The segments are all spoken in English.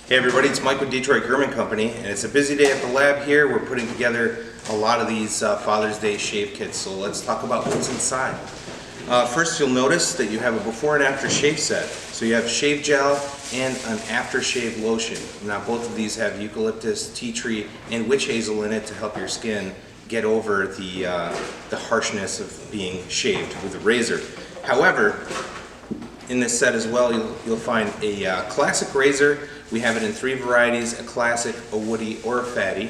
Hey everybody, it's Mike with Detroit Grooming Company, and it's a busy day at the lab here. We're putting together a lot of these Father's Day shave kits, so let's talk about what's inside. First, you'll notice that you have a before and after shave set. So you have shave gel and an aftershave lotion. Now both of these have eucalyptus, tea tree, and witch hazel in it to help your skin get over the harshness of being shaved with a razor. However, in this set as well, you'll find a classic razor. We have it in 3 varieties, a classic, a woody, or a fatty.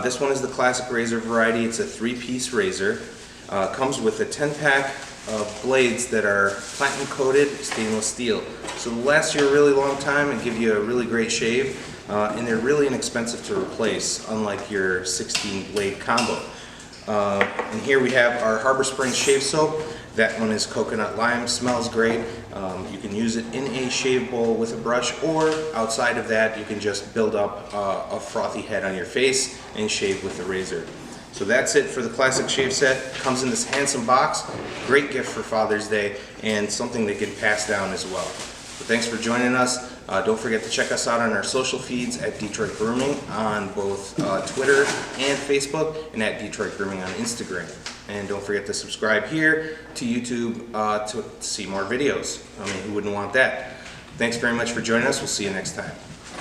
This one is the classic razor variety. It's a 3-piece razor. Comes with a 10-pack of blades that are platinum coated stainless steel. So they'll last you a really long time and give you a really great shave. And they're really inexpensive to replace, unlike your 16-blade combo. And here we have our Harbor Spring shave soap. That one is coconut lime, smells great. You can use it in a shave bowl with a brush, or outside of that you can just build up a frothy head on your face and shave with the razor. So that's it for the classic shave set. Comes in this handsome box. Great gift for Father's Day and something they can pass down as well. So thanks for joining us. Don't forget to check us out on our social feeds at Detroit Grooming on both Twitter and Facebook, and at Detroit Grooming on Instagram. And don't forget to subscribe here to YouTube to see more videos. I mean, who wouldn't want that? Thanks very much for joining us. We'll see you next time.